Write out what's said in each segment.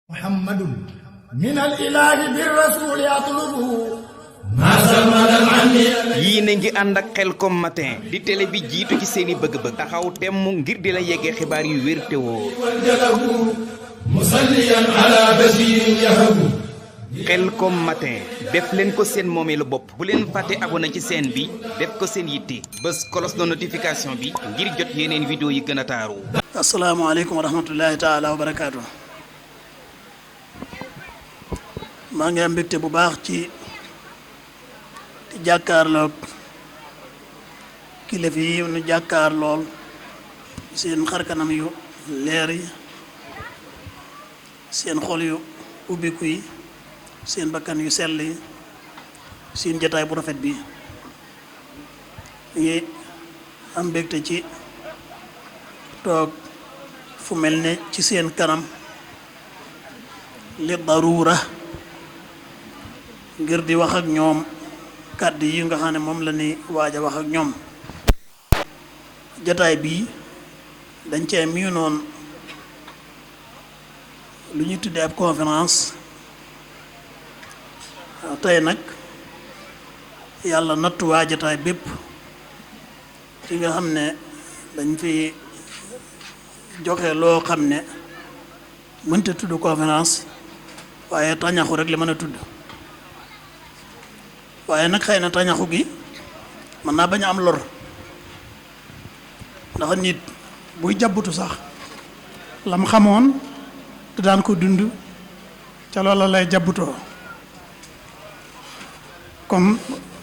محمد من الإله بالرسول يطلبه yéen a ngi ànd ak Khelcom matin di télé bi jiitu ci seeni bëgg-bëgg taxaw temm ngir di la yeggee xibaar yu wér te wóor musalliyan ala basirin yahabu Khelcom matin def leen ko seen moomeelu bopp bu leen fàtte abonné ci chaîne bi def ko seen yitte bés cloche de notification bi ngir jot yeneen vidéo yi gën a taaru. asalaamaaleykum wa rahmatullahi taala wa barakaatu. maa ngi am mbégte bu baax ci di jàkkaarloog kilifa yi nu jàkkaar lool seen xarkanam yu leer yi seen xol yu ubbiku yi seen bakkan yu sell yi seen jataay bu rafet bi ngi am mbégte ci toog fu mel ne ci seen kanam li daruura ngir di wax ak ñoom kàddu yi nga xam ne moom la ni waaj a wax ak ñoom jataay bii dañ cee miinoon lu ñuy tuddee ab conférence tey nag yàlla nattu waa jataay bépp ci nga xam ne dañ fi joxe loo xam ne mënta tudd conférence waaye tañaxu rek li mën a tudd waaye nag xëy na tañaxu gi mën naa bañ a am lor ndax nit buy jàbbutu sax lam xamoon te daan ko dund ca loola lay jàbbutoo comme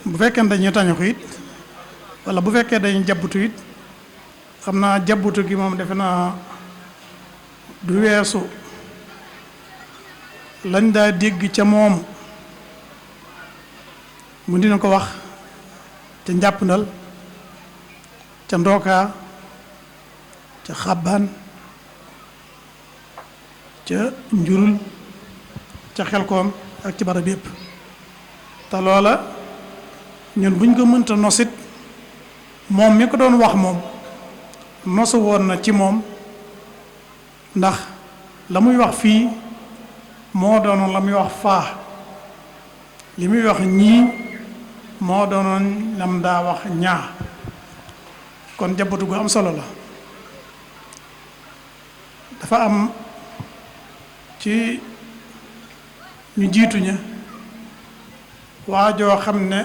bu fekkee dañuy tañaxu it walla bu fekkee dañuy jàbbutu it xam naa jàbbutu gi moom defe naa du weesu lañ daa dégg ca moom mu dina ko wax ca njàppndal ca ndookaa ca xàbbaan ca njurul ca Khelcom ak ci barab yépp te loola ñun buñ ko mënta nosit moom mi ko doon wax moom nosu woon na ci moom ndax la muy wax fii moo doonoon la muy wax faa li muy wax ñii moo doonoon lam daa wax ñaa kon jabatu gu am solo la dafa am ci ñu jiitu ña waajoo xam ne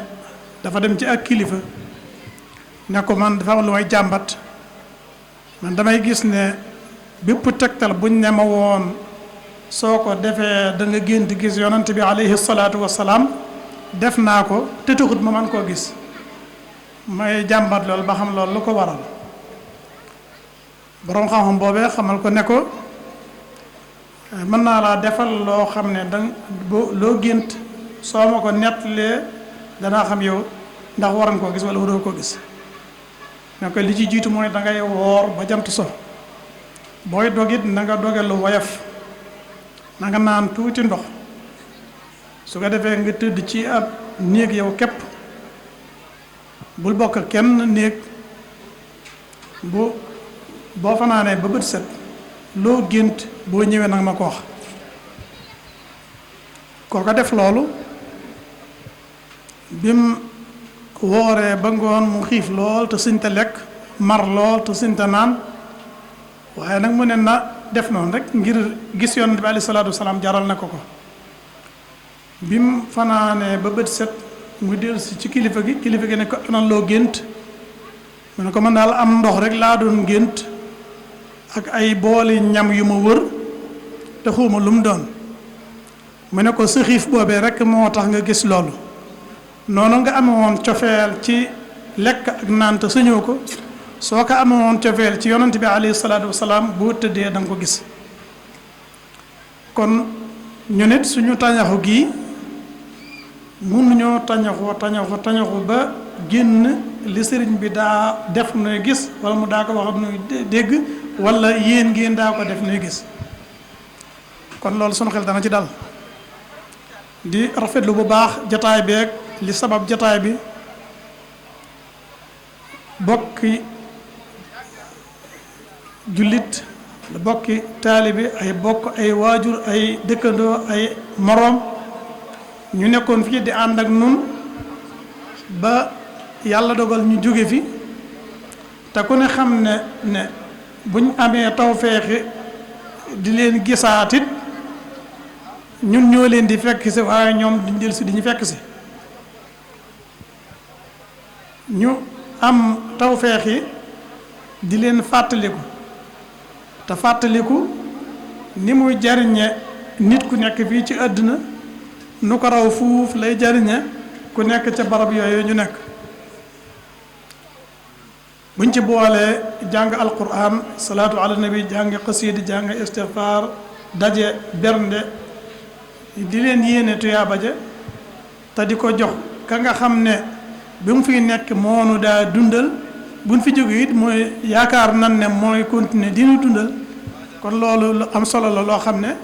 dafa dem ci ak kilifa ne ko man dafa am lu may jàmbat man damay gis ne bépp tegtal buñ ne ma woon soo ko defee da nga gént gis yonent bi alayhi salaatu wassalaam def naa ko te taxut ma man koo gis may jàmbat loolu ba xam loolu lu ko waral boroom xam-xam boobee xamal ko ne ko mën naa laa defal loo xam ne danga loo gént soo ma ko nettalee danaa xam yow ndax war nga koo gis wala waroo koo gis ne ko li ci jiitu mooy da ngay woor ba jant so booy dogit na nga doge lu woyof na nga naan tuuti ndox su ko defee nga tëdd ci ab néeg yow képp bul bokk kenn néeg boo fanaanee ba bët set loo gént boo ñëwee nag ma ko wax kooka def loolu bim wooree ba ngoon mu xiif lool te sëñta lekk mar lool te sëñta naan waaye nag mu ne na def noonu rek ngir gis yonent bi alayhi salaatu wasalaam jaral na ko ko bim fanaanee ba bët set mu dellusi ci kilifa gi ne ko ana loo gént mu ne ko man daal am ndox rek laa doon gént ak ay booli ñam yu ma wër te xuuma lu mu doon mu ne ko sa xiif boobee rek moo tax nga gis loolu noonu nga amewoon cofeel ci lekk ak naan te sañoo ko soo ko amewoon cofeel ci yonent bi alayhi salaatu wasalaam boo tëddee da nga ko gis kon ñu nit suñu tañaxu gii mënuñoo tañaxu ba génn li sëriñ bi daa def nuy gis wala mu daa ko wax nuy dégg wala yéen ngeen daa ko def nuy gis kon loolu sunu xel dana ci dal di rafetlu bu baax jataay beeg li sabab jataay bi bokki jullit bokki taalibe ay bokk ay waajur ay dëkkandoo ay moroom ñu nekkoon fii di ànd ak nun ba yàlla dogal ñu jóge fi te ku ne xam ne buñ amee tawfeexi di leen gisaatit ñun ñoo leen di fekk si waaye ñoom duñ jël si di ñu fekk si ñu am tawfeexi di leen fàttaliku te fàttaliku ni muy jariñe nit ku nekk fii ci àdduna nu ko raw fuuf lay jariñe ku nekk ca barab yooyu ñu nekk buñ ci boolee jàng alquran salaatu ala nabi jàng xasiidi jàng istighfar daje bernde di leen yéene tuyaaba ja te di ko jox ka nga xam ne bi mu fiy nekk moonu daa dundal buñ fi jóge it mooy yaakaar nan ne mooy continuer di ñu dundal kon loolu lu am solo la loo xam ne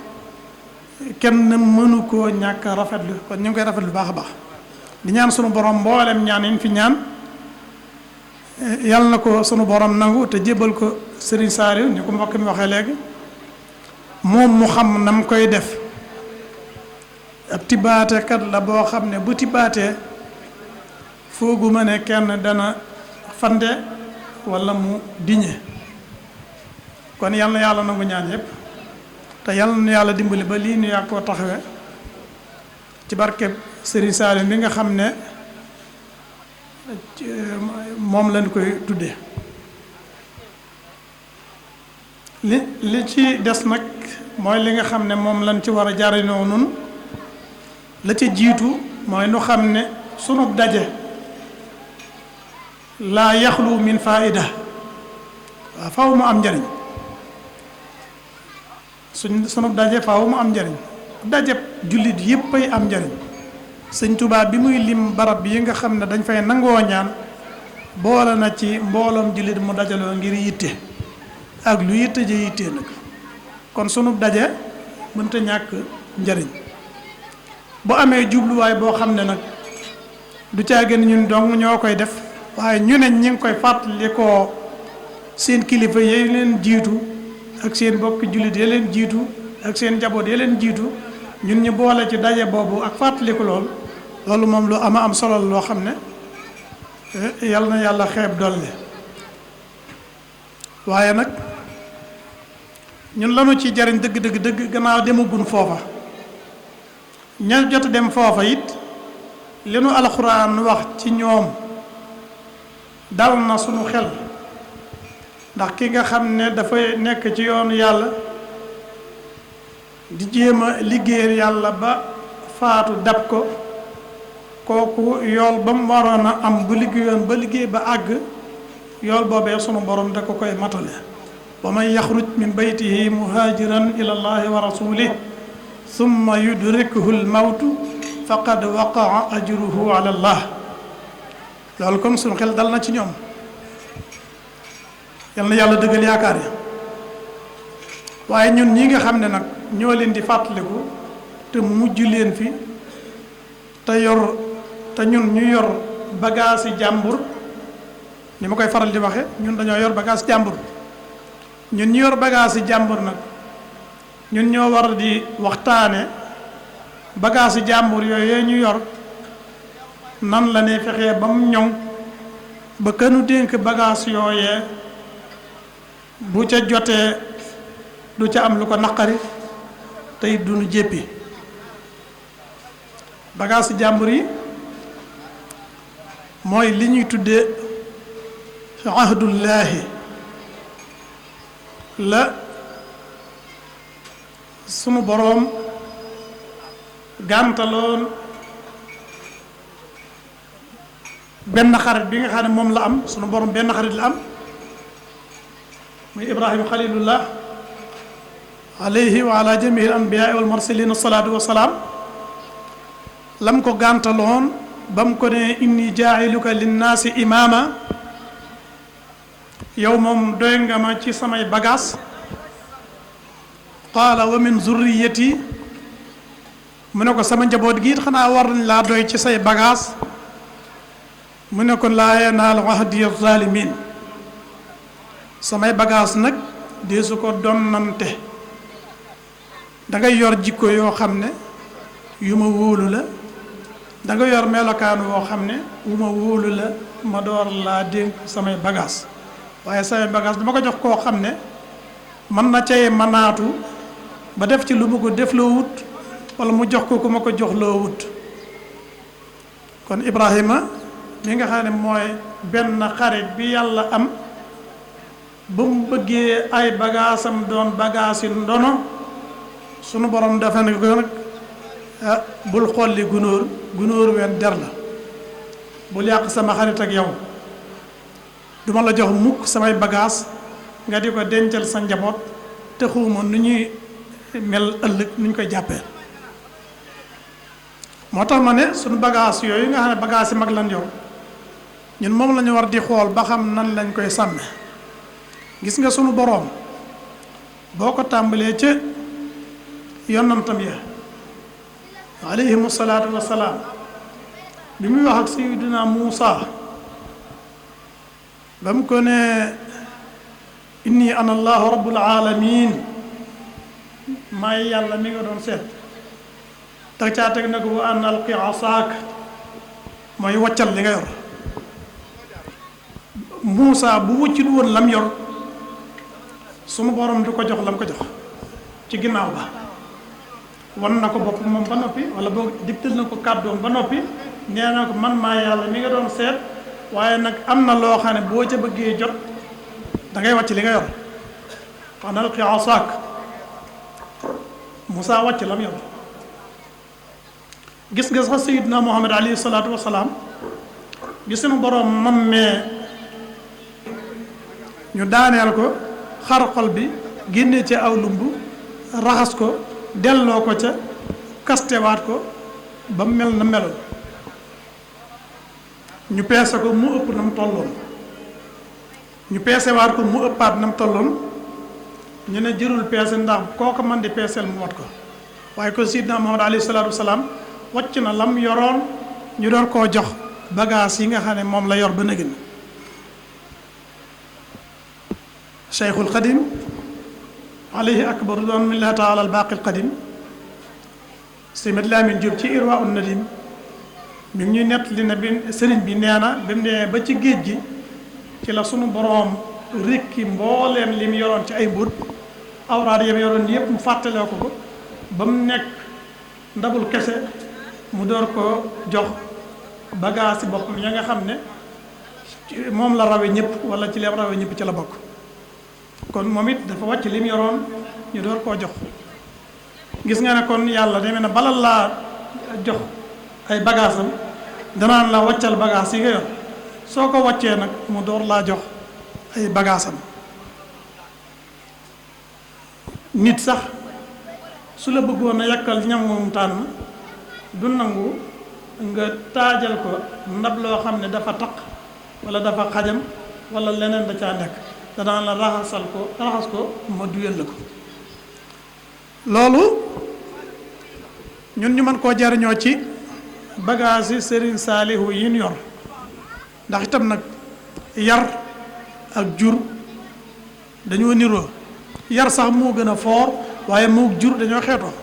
kenn mënu koo ñàkk rafetlu kon ñu ngi koy rafetlu baax a baax di ñaan sunu borom mboolem ñaan yi ñu fi ñaan yàlla na ko sunu borom nangu te jébbal ko Serigne Saliou ni ko mbokk mi waxee léegi moom mu xam na mu koy def ab tibaatekat la boo xam ne bu tibaatee fooguma ne kenn dana fande wala mu diñe kon yal na yàlla nangu ñaan yépp te yal na yàlla dimbali ba lii nu yàgg koo taxawe ci barkeb Serigne Saliou mi nga xam ne moom lañ koy tuddee li ci des nag mooy li nga xam ne moom lañ ci war a jariñoo nun la ci jiitu mooy nu xam ne sunu daje laa yaxlu min faida waaw faw mu am njariñ sunu daje faw mu am njariñ daje jullit yépp ay am njariñ sëñ Tuubaa bi muy lim barab yi nga xam ne dañ fay nangoo ñaan boole na ci mbooloom jullit mu dajaloo ngir yitte ak lu yitte je yitte nag kon sunu daje mënta ñàkk njariñ bu amee jubluwaay boo xam ne nag du caagin ñun dong ñoo koy def waaye ñu ne ñi ngi koy fàttali ko seen kilifa yi leen jiitu ak seen bokki jullit yi leen jiitu ak seen njaboot yi leen jiitu ñun ñu boole ci daje boobu ak fàttaliku loolu moom lu ama am solo loo xam ne yal na yàlla xeeb dolli waaye nag ñun lanu ci jariñ dëgg gannaaw demagun foofa ña jot dem foofa it li nu alxuraan wax ci ñoom dal na sunu xel ndax ki nga xam ne dafay nekk ci yoonu yàlla di jéem a liggéeyal yàlla ba faatu dab ko kooku yool ba mu waroon a am bu liggéeyoon ba liggéey ba àgg yool boobee sunu borom da ko koy matale wa man yaxruj min baytihi muhaajiran ila allahi wa rasulih summa yudrikuhu lmawtu faqad waqaa ajruhu ala allah loolu comme sunu xel dal na ci ñoom yal na yàlla dëggal yaakaar yi waaye ñun ñi nga xam ne nag ñoo leen di fàttaliku te mujj leen fi te ñun ñu yor bagage yi jàmbur ni ma koy faral di waxe ñun dañoo yor bagage jàmbur ñun ñu yor bagage yi jàmbur nag ñun ñoo war di waxtaane bagage yi jàmbur yooyu ñu yor nan la ne fexee ba mu ñoŋ ba kënu dénk bagage yooyee bu ca jotee du ca am lu ko naqari tey duñu jéppi bagage yi jàmbur yi mooy li ñuy tuddee ahdullaahi la sunu boroom gàntaloon benn xarit bi nga xam ne moom la am sunu boroom benn xarit la am muy Ibrahima xalilullah alayhi wa ala jamihi al anbiyaa wal mursalin salaatu wa salaam lam ko gàntaloon ba mu ko ne inni jaa'iluka linnaasi imaama yow moom doy nga ma ci samay bagaas qaala wa min zurriyati mu ne ko sama njaboot gi it xanaa war nañ laa doy ci say bagaas mu ne ko laa yanaalu ahdi zaalimiin samay bagaas nag deesu ko donnante da ngay yor jikko yoo xam ne yu ma wóolu la da nga yor melokaan woo xam ne wu ma wóolu la ma door laa dénk samay bagage waaye samay bagage dama ko jox koo xam ne mën na cay manaatu ba def ci lu ma ko def loo wut wala mu jox ko ku ma ko jox loo wut kon Ibrahima mi nga xam ne mooy benn xarit bi yàlla am ba mu bëggee ay bagaasam doon bagaas yi ndono sunu borom dafa ne ko nag bul xolli gunóor ween der la bul yàq sama xarit ak yow duma la jox mukk samay bagaas nga di ko dencal sa njaboot te xawma nu ñuy mel ëllëg nu ñu koy jàppee moo tax ma ne sunu bagaas yooyu nga xam ne bagaas yi mag lan yow ñun moom la ñu war di xool ba xam nan lañ koy sàmme gis nga sunu boroom boo ko tàmbalee ca yonantam ya alayhimu salaatu wassalaam bi muy wax ak sayyidina Muusa ba mu ko ne inni ana allahu rabbul alamin maay yàlla mi nga doon seet teg caa teg na ko wa an alqi asaak mooy waccal li nga yor Muusa bu wëccul woon lam yor sunu borom du ko jox lam ko jox ci ginnaaw ba wan na ko bopp moom ba noppi wala boo digtal na ko kàddoom ba noppi nee na ko man maa yàlla mi nga doon seet waaye nag am na loo xam ne boo ca bëggee jot da ngay wàcc li nga yor an alqi asaak Muusa wàcc lam yor gis nga sax Sayyidina Muhammad alayhi salaatu wasalaam bi sunu borom mammee ñu daaneel ko xar xol bi génnee ci aw lumb raxas ko delloo ko ca kastewaat ko ba mel na meloon ñu peese ko mu ëpp na mu tolloon ñu peesewaat ko mu ëppaat na mu tolloon ñu ne jërul peese ndax koo ko man di peeseel mu wat ko waaye ko Sayyidina Muhammad alayhi salaatu wasalaam wàcc na lam yoroon ñu door koo jox bagage yi nga xam ne moom la yor ba nëgën Cheikhul Xadim alayhi akbar doon millahi taala al baaqi al qadim Seydi Lamin Jóob ci Irwa un Nadim mi ngi ñuy nett li ne bi sëriñ bi nee na bi mu nee ba ci géej gi ci la sunu boroom rekki mbooleem li mu yoroon ci ay mbóot awraad yam yoroon yëpp mu fàttalee ko ba mu nekk ndabul kese mu door ko jox bagage si boppam ya nga xam ne moom la rawe ñëpp wala ci leen rawe ñëpp ci la bokk kon moom it dafa wàcc li mu yoroon ñu door koo jox gis nga ne kon yàlla demee na bala laa jox ay bagage am danaan la wàccal bagage yi nga yor soo ko wàccee nag mu door laa jox ay bagage am nit sax su la bëggoon a yàkkal ñam moom tànn du nangu nga taajal ko ndab loo xam ne dafa taq wala dafa xajam wala leneen da caa nekk danaan la raxas ko ma duyal la ko loolu ñun ñu mën koo jariñoo ci bagage yi Serigne Saalihu yi ñu yor ndax itam nag yar ak jur dañoo niroo yar sax moo gën a foor waaye moo jur dañoo xeetoo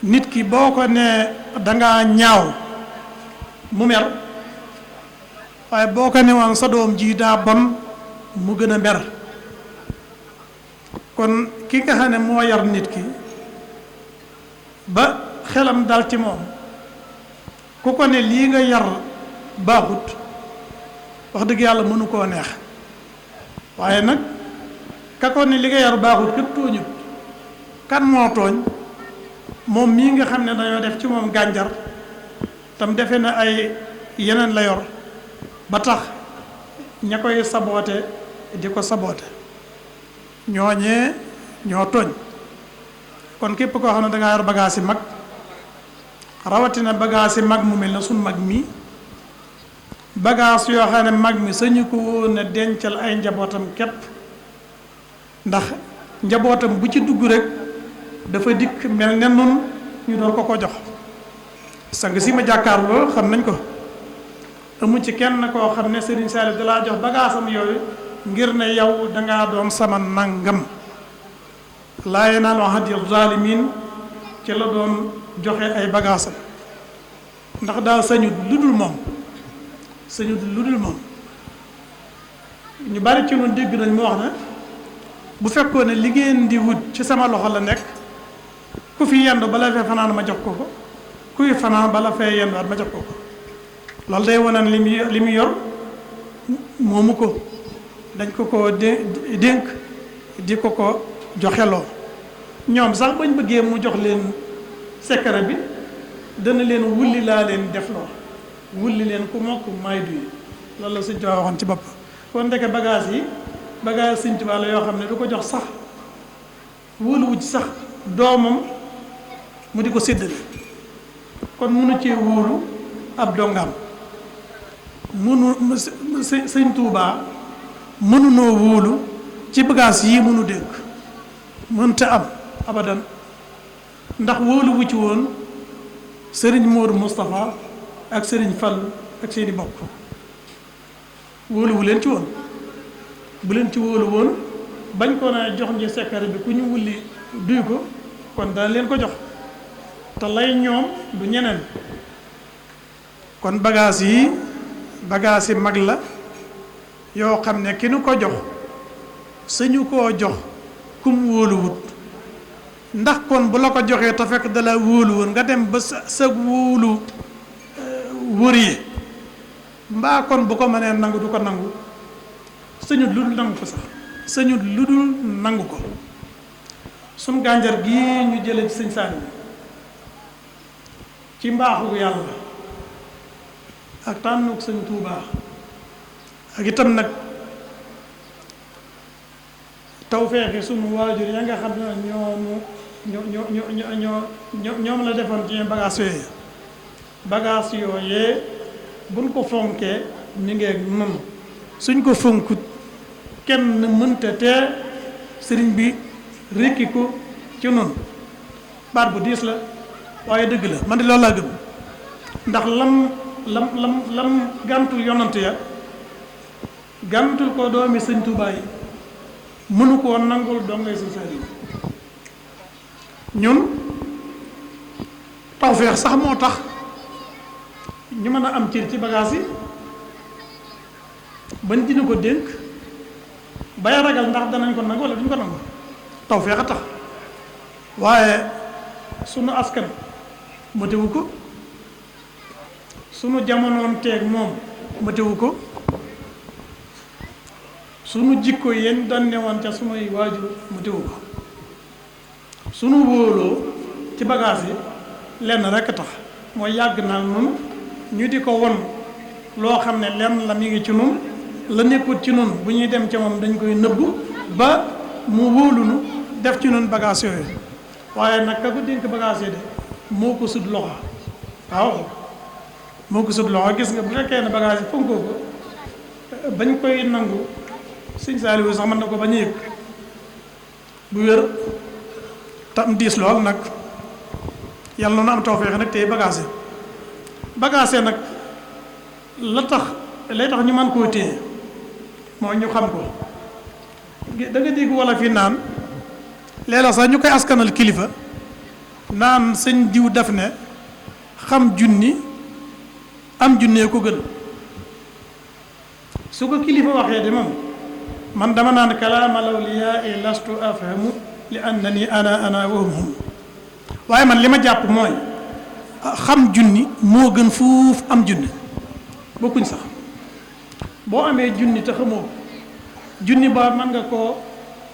nit ki boo ko nee dangaa ñaaw mu mer waaye boo ko ne woon sa doom ji daa bon mu gën a mer kon ki nga xam ne moo yar nit ki ba xelam dal ci moom ku ko ne lii nga yar baaxut wax dëgg yàlla mënu koo neex waaye nag ka ko ne li nga yar baaxut képp tooñut kan moo tooñ moom mii nga xam ne dañoo def ci moom gànjar tam defe na ay yeneen la yor ba tax ña koy saboote di ko saboote ñooñee ñoo tooñ kon képp koo xam ne dangaa yor bagage yi mag rawatina bagage yi mag mu mel na suñ mag mi bagage yoo xam ne mag mi sañu ko woon a dencal ay njabootam képp ndax njabootam bu ci dugg rek dafa dikk mel ne noonu ñu door ko jox sang si ma jàkkaarloo xam nañ ko amu ci kenn koo xam ne Serigne Saliou da laa jox bagaasam yooyu ngir ne yow dangaa doon sama nangam laa yanaalu ahdi zalimin ci la doon joxe ay bagaasam ndax daa sañut lu dul moom ñu bari ci noonu dégg nañ mu wax ne bu fekkoon ne li ngeen di wut ci sama loxo la nekk ku fi yendu bala fee fanaan ma jox ko kuy fanaan bala fee yenduwaat ma jox ko loolu day wane ne li mu yor moomu ko dañ ko dénk di ko joxeloo ñoom sax bañ bëggee mu jox leen secret bi dana leen wulli laa leen defloo wulli leen ku mokk may duy loolu la Sëñ Tuubaa waxoon ci bopp kon ndeke bagage Sëñ Tuubaa la yoo xam ne du ko jox sax wóoluwu ci sax doomam mu di ko séddale kon munu cee wóolu ab dongaam Sëñ Tuubaa mënunoo wóolu ci bagage yii mënu dénk mënta am abadan ndax wóolu wu ci woon sëriñ Modou Moustapha ak sëriñ Fall ak seeni bokk wóolu wu leen ci woon bu leen ci wóolu woon bañ ko na jox nji secret bi ku ñu wulli duy ko kon dana leen ko jox te lay ñoom du ñeneen kon bagage yi mag la yoo xam ne ki nu ko jox sañu koo jox kum wóoluwut ndax kon bu la ko joxee te fekk dala wóolu woon nga dem ba sa wóolu wëree mbaa kon bu ko mënee nangu du ko nangu sañut lu dul nangu ko sax sañut lu dul nangu ko suñ gànjar gii ñu jële ci Sëñ Saaliw ci mbaaxu yàlla ak tànnuk Sëñ Tuubaa ak itam nag tawfeexi sunu waajur ya nga xam ne ñoom la defoon ci bagage yooyee buñ ko fonkee mi ngeeg nun suñ ko fonkut kenn mënta tee sëriñ bi rekki ko ci nun baat bu diis la waaye dëgg la man di loolu laa gëm ndax lam gàntul yonant ya gàntul ko doomi Sëñ Tuubaa yi mënu koo nangul dongay Sëñ Saaliw ñun tawfeex sax moo tax ñu mën a am cër ci bagage yi bañ dina ko dénk bay ragal ndax danañ ko nangu wala duñ ko nangu tawfeex a tax waaye sunu askan matewu ko sunu jamonoon teeg moom matewu ko sunu jikko yéen doon newoon ca sunuy waajur matewu ko sunu wóoloo ci bagage yi lenn rekk tax mooy yàgg naa nun ñu di ko won loo xam ne lenn la mi ngi ci nun la nekkut ci nun bu ñuy dem ca moom dañ koy nëbbu ba mu wóolunu def ci nun bagage yooyu waaye nag ka ko dénk bagage yi de moo ko sut loxo waaw moo ko sut loxo gis nga bu fekkee ne bagage yi fonkoo ko bañ koy nangu Sëñ Saaliw sax mën na ko bañ a yëg bu wér tam diis lool nag yàlla noonu am tawfeex nag tey bagage nag lay tax ñu mën koo téye mooy ñu xam ko da nga dégg wala fi naan léeg-léeg sax ñu koy askanal kilifa naan sëñ diw def ne xam junni am junnee ko gën su ko kilifa waxee de moom man dama naan kalaama lawliyaa lastu afhamu li annani ana wahum waaye man li ma jàpp mooy xam junni moo gën fuuf am junni bokkuñ sax boo amee junni te xamoo junni ba mën nga koo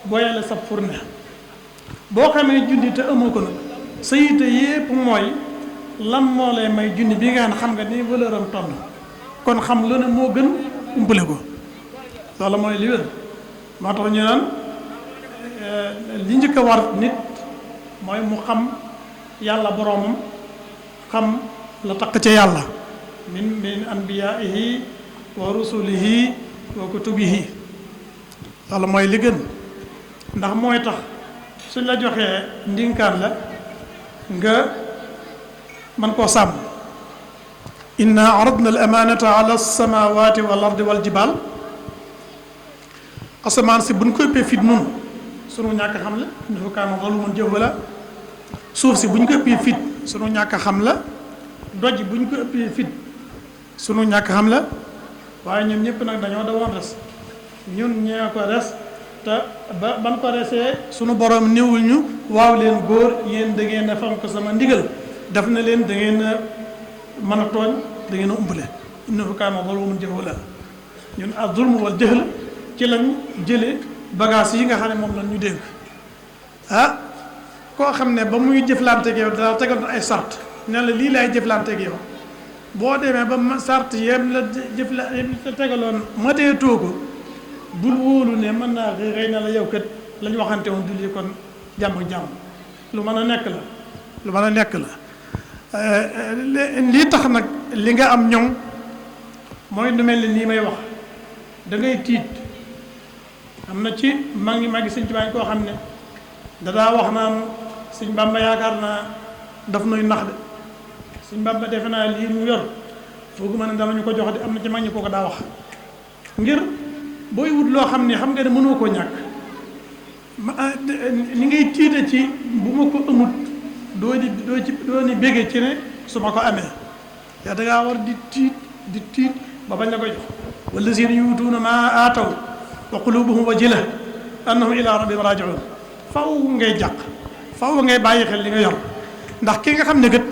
boyale sa fourne boo xamee junni te amoo ko nag sa yite yépp mooy lan moo lay may junni bi nga xam nga ni valeur am toll kon xam lu ne moo gën umpale ko loolu mooy li wér moo tax ñu naan li njëkk a war nit mooy mu xam yàlla boroomam xam la takk ca yàlla min anbiyaihi wa rusulihi wa kutubihi loolu mooy li gën ndax mooy tax suñ la joxee ndinkaan la nga man koo sàmm inna aradna al amanata ala alsamawati wal ardi wal jibal asamaan si buñ ko ëppee fit nun sunu ñàkk xam la innahu kaana zaluuman jahuula suuf si buñ ko ëppee fit sunu ñàkk xam la doj buñ ko ëppee fit sunu ñàkk xam la waaye ñoom ñëpp nag dañoo dawoon res ñun ñee ko res te ban ko resee sunu borom néewul ñu waaw leen góor yéen da ngeen a fonk sama ndigal daf na leen da ngeen a mën a tooñ da ngeen a umpale innahu kaana zaluuman jahuula ñun az-zulm wal jahl ci lañ jële bagage yi nga xam ne moom lañ ñu dénk koo xam ne ba muy jëflanteeg yow daal tegal ay sart ne la lii laay jëflanteeg yow boo demee ba sart yem la tegaloon ma dee too ko bul wóolu ne mën naa xëy na la yow kat lañ waxante woon du lii kon jàmm lu mën a nekk la lii tax nag li nga am ñoŋ mooy lu mel ni lii may wax da ngay tiit am na ci magi Sëñ Tuubaa koo xam ne dadaa wax naan Sëñ Bàmba yaakaar naa daf nuy nax de Sëñ Bàmba defe naa lii mu yor foogu ma ne danañu ko jox de am na ci mag ñi ko daa wax ngir booy wut loo xam ne xam nga ne mënoo koo ñàkk ni ngay tiite ci bu ma ko amut doo ni béggee ci ne su ma ko amee yaa dangaa war di tiit ba bañ la koy jox wallazina yuutuuna maa aataw wa qulubuhum wajila annahum ila rabbihim rajiun faw ngay jàq faw ngay bàyyi xel li nga yor ndax ki nga xam ne gët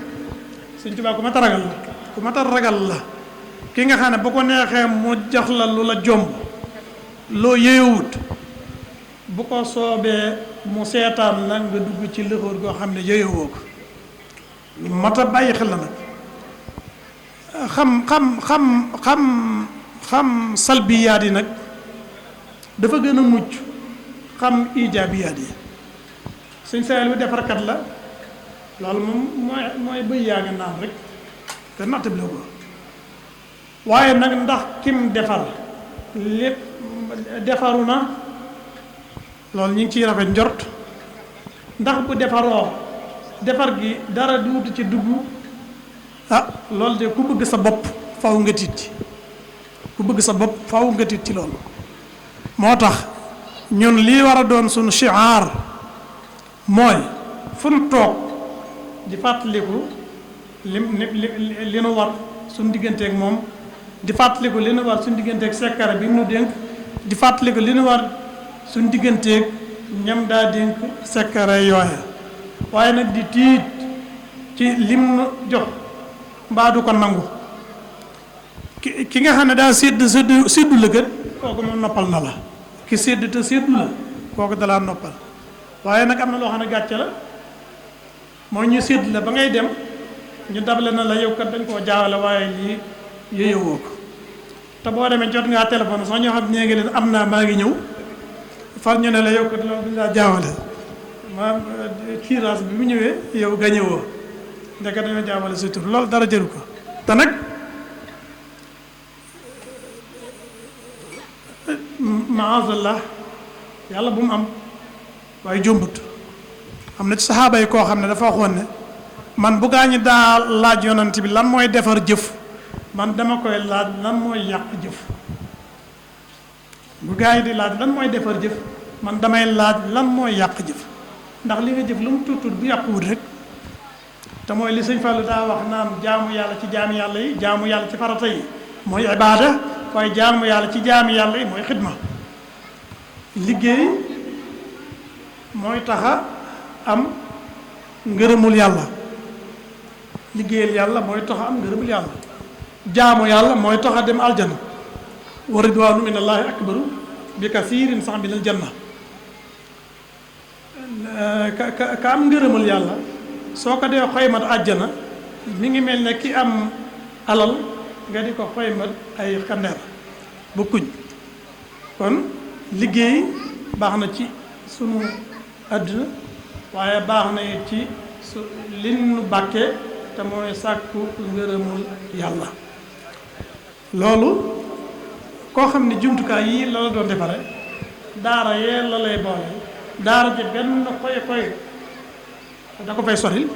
Sëñ Tuubaa ku mat a ragal la ki nga xam ne bu ko neexee mu jox la lu la jomb loo yeyowut bu ko soobee mu seetaan la nga dugg ci lëxóor goo xam ne yeyowoo ko lu mat a bàyyi xel la nag xam salbiyaat yi nag dafa gën a mucc xam ijaabiyaat yi Sëñ Saaliw bi defarkat la loolu moom mooy bëy yaa nga naan rek te natt bi la ko waaye nag ndax kim defar lépp defaru na loolu ñu ngi ciy rafet njort ndax bu defaroo defar gi dara duutu ci dugg loolu de ku bëgg sa bopp faw nga tiit ci ci loolu moo tax ñun lii war a doon suñu shi'aar mooy fu nu toog di fàttaliku li nu war suñu digganteeg moom di fàttaliku li nu war suñu digganteeg sekkare bi mu dénk di fàttaliku li nu war suñu digganteeg ñam daa dénk sekkare yooya waaye nag di tiit ci lim nu jox mbaa du ko nangu ki nga xam ne daa séddu la gët kooku moom noppal na la ki sédd te séddu la kooku dalaa noppal waaye nag am na loo xam ne gàcce la mooy ñu sédd la ba ngay dem ñu dable na la yow kat dañ koo jaawale waaye lii yeyowoo ko te boo demee jot ngaa téléphone sax ñoo xam ne ngi leen am naa maa ngi ñëw far ñu ne la yow kat loolu dañ laa jaawale ma tirage bi mu ñëwee yow gañewoo ndeke dañoo jaawale sa tur loolu dara jëru ko te nag maazallah yàlla bu mu am waaye jombut am na ci saxaaba yi koo xam ne dafa waxoon ne man bu gaa ñi daa laaj yonent bi lan mooy defar jëf man dama koy laaj lan mooy yàq jëf bu gaa yi di laaj lan mooy defar jëf man damay laaj lan mooy yàq jëf ndax li nga jëf lu mu tuut bu yàquwut rek te mooy li sëñ Fallu daa wax naan jaamu yàlla ci jaami yàlla yi jaamu yàlla ci farata yi mooy ibaada waaye jaamu yàlla ci jaami yàlla yi mooy xidma liggéey mooy taxa am ngërëmul yàlla liggéeyal yàlla mooy taxa am ngërëmul yàlla jaamu yàlla mooy taxa dem aljana wa ridwaanu min allaahi akbaru bi kasiirin sax bi lal janna ka am ngërëmul yàlla soo ko dee xoymat àjjana mi ngi mel ne ki am alal nga di ko xoymat ay xandeer bokkuñ kon liggéey baax na ci sunu àdduna waaye baax na ci su li nu bàkkee te mooy sàkku ngërëmul yàlla loolu koo xam ne jumtukaay yii la la doon defare daara yee la lay boole daara ji benn xoy da ko fay soril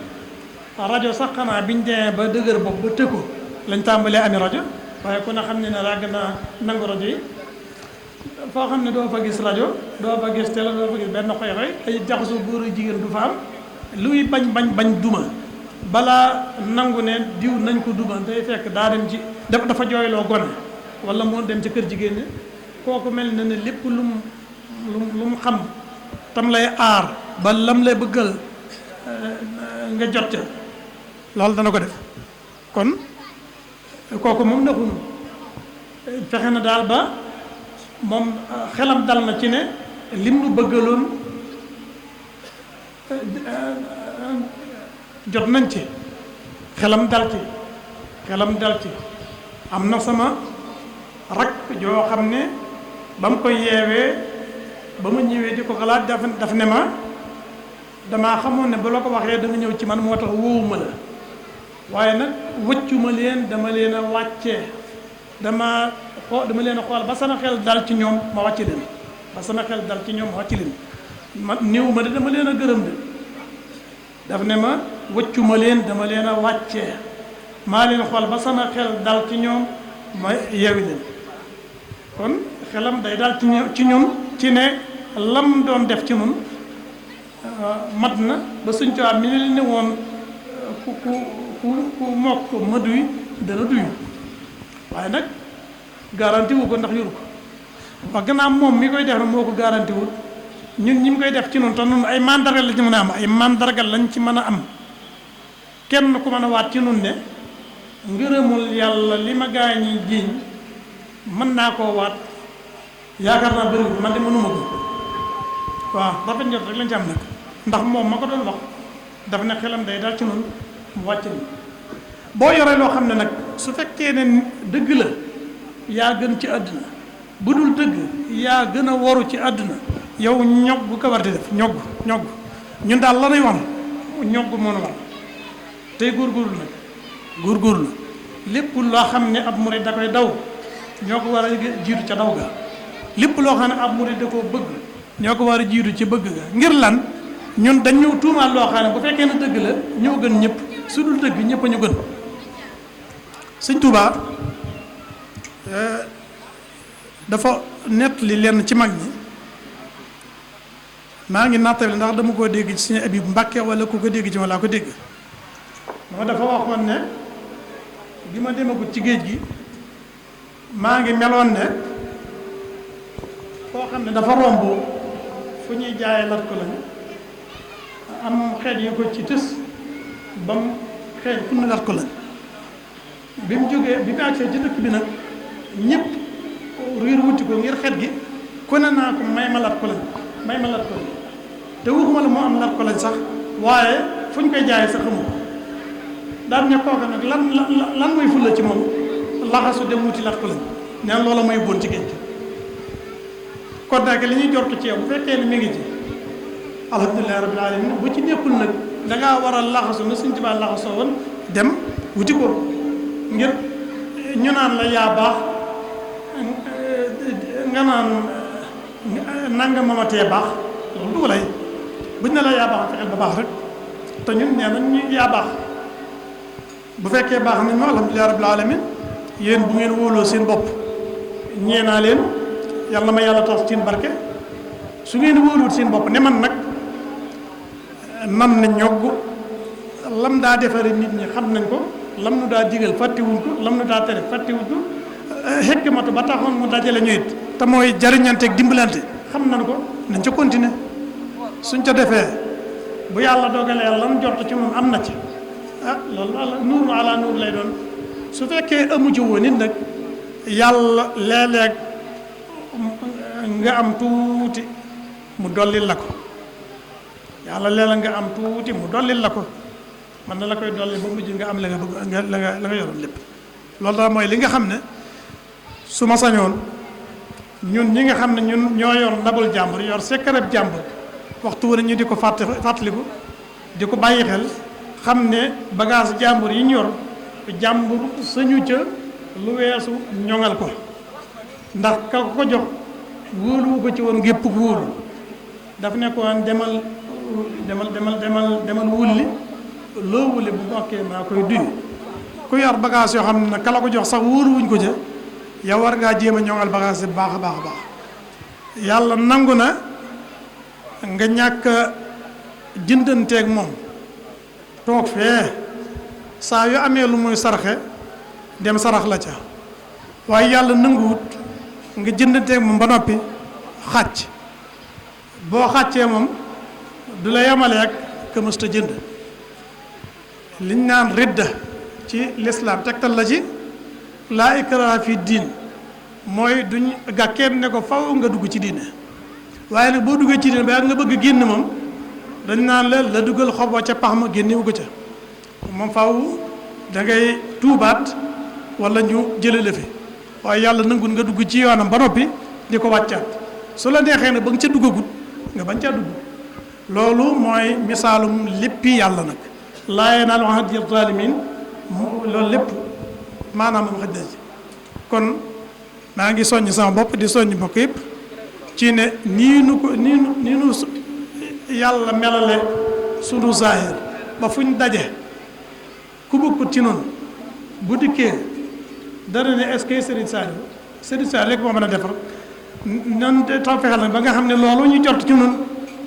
rajo sax xanaa biñ demee ba dëgër bopp ba tëkko lañ tàmbalee ami rajo waaye ku ne xam ne ràgg naa nangu rajo yi foo xam ne doo fa gis rajo doo fa gis télé doo fa gis benn xoy-xoy ay jaxasoo góor ak jigéen du fa am luy bañ duma balaa nangu ne diw nañ ko duma day fekk daa dem ci dafa jooyloo gone wala moo dem ci kër jigéen ñi kooku mel na ne lépp lu mu xam tam lay aar ba lam lay bëggal nga jot ca loolu dana ko def kon kooku moom naxunu fexe na daal ba moom xelam dal na ci ne lim nu bëggaloon jot nañ ci xelam dal ci am na sama rak joo xam ne ba mu koy yeewee ba ma ñëwee di ko xalaat daf ne ma damaa xamoon ne ba la ko waxee da nga ñëw ci man moo tax wóowuma la waaye nag wëccuma leen dama leen a wàccee dama leen a xool ba sama xel dal ci ñoom ma wàcc leen ma néew ma de dama leen a gërëm de daf ne ma wëccuma leen dama leen a wàccee maa leen xool ba sama xel dal ci ñoom ma yewi leen kon xelam day dal ci ñun ci ne lam doon def ci nun mat na ba suñ co am mi ne ne woon ku mokk ma duy dana duy waaye nag garanti wu ko ndax yoru ko wax gannaaw moom mi koy def na moo ko garanti wul ñun ñi mu koy def ci noonu te noonu ay mandargal lañ ci mën a am ay mandargal lañ ci mën a am kenn ku mën a waat ci nun ne ngërëmul yàlla li ma gaañi jiiñ mën naa koo waat yaakaar naa bëri man de mënuma ko waaw rafet njot rek lañ ci am nag ndax moom ma ko doon wax daf ne xelam day dal ci noonu mu wàcc ni boo yoree loo xam ne nag su fekkee ne dëgg la yaa gën ci àdduna bu dul dëgg yaa gën a waru ci àdduna yow ñog bu ko war di def ñog ñun daal la nuy war ñog moo nu war tey góorgóorlu lépp loo xam ne ab murid da koy daw ñoo ko war a jiitu ca daw ga lépp loo xam ne ab murid da koo bëgg ñoo ko war a jiitu ci bëgg ga ngir lan ñun dañ ñëw tuumaal loo xam ne bu fekkee ne dëgg la ñoo gën ñëpp su dul dëgg ñëpp a ñu gën Sëñ Tuubaa dafa nett li lenn ci mag ñi maa ngi nattale ndax dama koo dégg ci Sëñ Abibu Mbàkke wala ku ko dégg ci ma laa ko dégg moo dafa waxoon ne bi ma demagut ci géej gi maa ngi meloon ne koo xam ne dafa romb fu ñuy jaayee lat ko lañu am xeet yu ko ci tës ba mu xeeñ fu mu lat ko lañ bi mu jógee bi mu agsee ci dëkk bi nag ñëpp riir wuti ko ngir xeet gi ku ne naa ko may ma lat ko lañ te waxuma la moo am lat ko lañ sax waaye fu ñu koy jaayee sax xamu ko daan ne kooka nag lan mooy fulla ci moom laxasu dem wuti lat ko lañ neen loola mooy bon ci géej gi kon nag li ñuy jortu ci yow bu fekkee ne mi ngi ci alhamdulilah rabbil alamin bu ci nekkul nag dangaa war a laxasu na Sëñ Tuubaa laxasoo woon dem wuti ko ngir ñu naan la yaa baax nga naan nanga mamatee baax loolu du lay buñ ne la yaa baax fexeel ba baax rek te ñun nee nañ ñu yaa baax bu fekkee baax nañ ma alhamdulilah rabbil alamin yéen bu ngeen wóoloo seen bopp ñee naa leen yàlla ma yàlla tax seen barke su ngeen wóoluwut seen bopp ne man nag man na ñogg lam daa defare nit ñi xam nañ ko lam nu daa digal fàttewuñ ko lam nu daa tere fàttewuñ ko xekkmatu ba taxoon mu dajale ñu it te mooy jariñante ak dimbalante xam nañ ko nañ ca continuer suñ ca defee bu yàlla dogalee lam jot ci moom am na ci loolu nuuru ala nuur lay doon su fekkee amu ci woon nit nag yàlla léeg-léeg nga am tuuti mu dollil la ko yàlla léeg-léeg nga am tuuti mu dollil la ko man na la koy dolli ba mujj nga am la nga bëgg la nga yoroon lépp loolu daal mooy li nga xam ne su ma sañoon ñun ñi nga xam ne ñun ñoo yor ndabul jàmbur yor sekkareb jàmbur waxtu wu ne ñu di ko fàttaliku di ko bàyyi xel xam ne bagage jàmbur yi ñu yor jàmbur sañu ca lu weesu ñoŋal ko ndax ka ko jox wóoluwu ko ci woon gépp wóolu daf nekkoon demal wulli loo wulli bu bokkee maa koy duy ku yor bagage yoo xam ne nag ka la ko jox sax wóoluwuñ ko ca yow war ngaa jéem a ñoŋal bagage yi baax a baax a baax yàlla nangu na nga ñàkk jëndanteeg moom toog fee saa yu amee lu muy sarxe dem sarax la ca waaye yàlla nanguwut nga jëndanteeg moom ba noppi xàcc boo xàccee moom du la yemale ak ka mësta jënd liñ naan ridda ci lislaam tegtal la ci laa ikraha fi diin mooy duñ gàkkeem ne ko faw nga dugg ci diine waaye nag boo duggee ci diine ba nga bëgg génn moom dañ naan la dugal xob wa ca pax ma génnewu ko ca moom faw da ngay tuubaat wala ñu jële la fi waaye yàlla nangul nga dugg ci yoonam ba noppi di ko wàccaat su la neexee ne ba nga ca duggagut nga bañ caa dugg loolu mooy misaalum léppi yàlla nag laa yanaalu ahdi zalimin loolu lépp maanaam moom xëj na ci kon maa ngi soññ sama bopp di soññ mbokk yëpp ci ne nii nu yàlla melale sunu zahir ba fuñ daje ku bokkut ci noonu bu dikkee dara ne est-ce que Serigne Saliou rek moo mën a defar nan taw fexeel nag ba nga xam ne loolu ñu jot ci noonu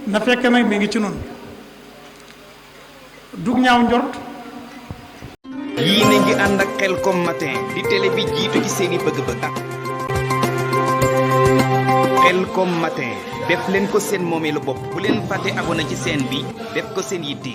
na fekk nag mi ngi ci noonu dug ñaaw njort. yii na ngi ànd ak Khelcom matin di télé bi jiitu ci seeni bëgg-bëgg. Khelcom matin def leen ko seen moomeelu bopp bu leen fàtte abonné ci chaîne bi def ko seen yitte.